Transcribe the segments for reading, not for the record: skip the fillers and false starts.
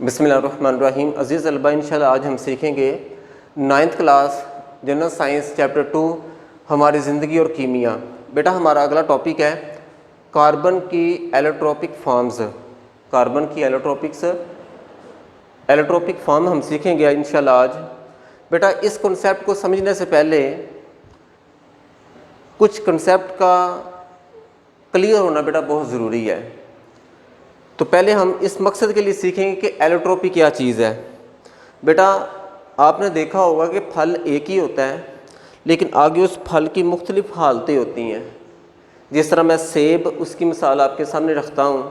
बिस्मिल्लाहिर्रहमानिर्रहीम। अज़ीज़ तलबा, इंशाल्लाह आज हम सीखेंगे 9th class general science chapter 2 हमारी ज़िंदगी और कीमिया। बेटा हमारा अगला टॉपिक है कार्बन की एलोट्रोपिक फॉर्म्स। कार्बन की एलोट्रोपिक फॉर्म हम सीखेंगे इंशाल्लाह आज। बेटा इस कॉन्सेप्ट को समझने से पहले कुछ कॉन्सेप्ट का क्लियर होना बेटा बहुत ज़रूरी है। तो पहले हम इस मकसद के लिए सीखेंगे कि एलोट्रोपी क्या चीज़ है। बेटा आपने देखा होगा कि फल एक ही होता है, लेकिन आगे उस फल की मुख्तलिफ हालतें होती हैं। जिस तरह मैं सेब, उसकी मिसाल आपके सामने रखता हूँ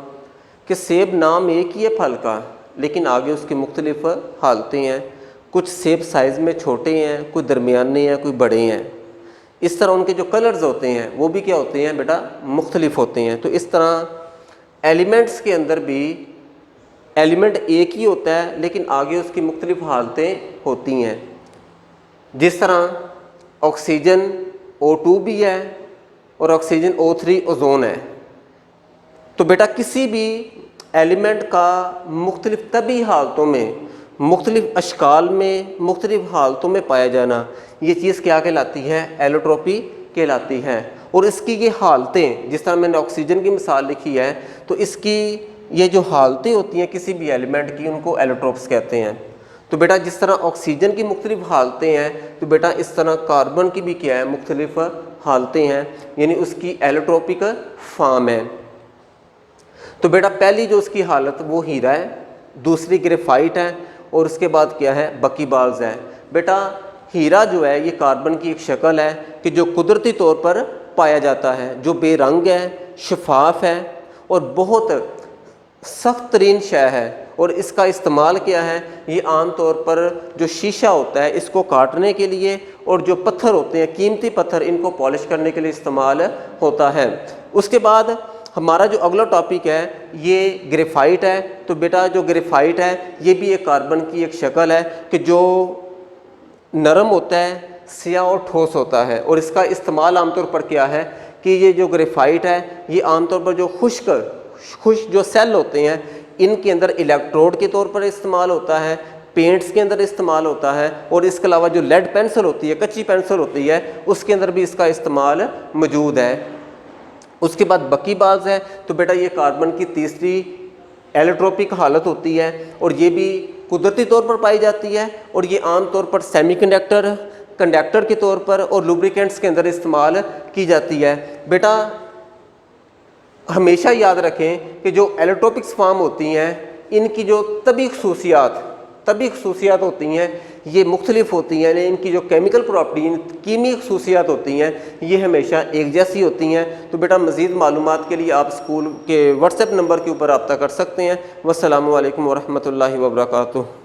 कि सेब नाम एक ही है फल का, लेकिन आगे उसकी मुख्तलिफ हालतें हैं। कुछ सेब साइज़ में छोटे हैं, कोई दरमियाने हैं, कोई बड़े हैं। इस तरह उनके जो कलर्स होते हैं वो भी क्या होते हैं बेटा, मुख्तलिफ होते हैं। तो इस तरह एलिमेंट्स के अंदर भी एलिमेंट एक ही होता है, लेकिन आगे उसकी मुख्तलिफ हालतें होती हैं। जिस तरह ऑक्सीजन O2 भी है और ऑक्सीजन O3 ओजोन है। तो बेटा किसी भी एलिमेंट का मुख्तलिफ तभी हालतों में, मुख्तलिफ अशकाल में, मुख्तलिफ हालतों में पाया जाना, ये चीज़ क्या कहलाती है, एलोट्रोपी कहलाती है। और इसकी ये हालतें, जिस तरह मैंने ऑक्सीजन की मिसाल लिखी है, तो इसकी ये जो हालतें होती हैं किसी भी एलिमेंट की, उनको एलोट्रोप्स कहते हैं। तो बेटा जिस तरह ऑक्सीजन की मुख्तलिफ हालतें हैं, तो बेटा इस तरह कार्बन की भी क्या है, मुख्तलिफ हालतें हैं, यानी उसकी एलोट्रोपिक फॉर्म है। तो बेटा पहली जो उसकी हालत वो हीरा है, दूसरी ग्रेफाइट है, और उसके बाद क्या है, बकीबाल्स है। बेटा हीरा जो है ये कार्बन की एक शक्ल है कि जो कुदरती तौर पर पाया जाता है, जो बेरंग है, शफाफ है और बहुत सख्त तरीन शय है। और इसका इस्तेमाल क्या है, ये आम तौर पर जो शीशा होता है इसको काटने के लिए, और जो पत्थर होते हैं, कीमती पत्थर, इनको पॉलिश करने के लिए इस्तेमाल होता है। उसके बाद हमारा जो अगला टॉपिक है ये ग्रेफाइट है। तो बेटा जो ग्रेफाइट है ये भी एक कार्बन की एक शक्ल है कि जो नरम होता है, स्याह और ठोस होता है। और इसका इस्तेमाल आमतौर पर क्या है कि ये जो ग्रेफाइट है ये आमतौर पर जो खुश्क जो सेल होते हैं इनके अंदर इलेक्ट्रोड के तौर पर इस्तेमाल होता है, पेंट्स के अंदर इस्तेमाल होता है, और इसके अलावा जो लेड पेंसिल होती है, कच्ची पेंसिल होती है, उसके अंदर भी इसका इस्तेमाल मौजूद है। उसके बाद बकीबाल्स है। तो बेटा ये कार्बन की तीसरी एलोट्रोपिक हालत होती है, और ये भी कुदरती तौर पर पाई जाती है, और ये आम तौर पर कंडक्टर के तौर पर और लुब्रिकेंट्स के अंदर इस्तेमाल की जाती है। बेटा हमेशा याद रखें कि जो एलोट्रोपिक्स फॉर्म होती हैं इनकी जो तभी खसूसियात होती हैं ये मुख्तलिफ होती हैं, इनकी जो केमिकल प्रॉपर्टी, कीमी खसूसियात होती हैं ये हमेशा एक जैसी होती हैं। तो बेटा मज़ीद मालूमात के लिए आप स्कूल के व्हाट्सएप नंबर के ऊपर रब्ता कर सकते हैं। वस्सलामु अलैकुम वरहमतुल्लाहि वबरकातुहू।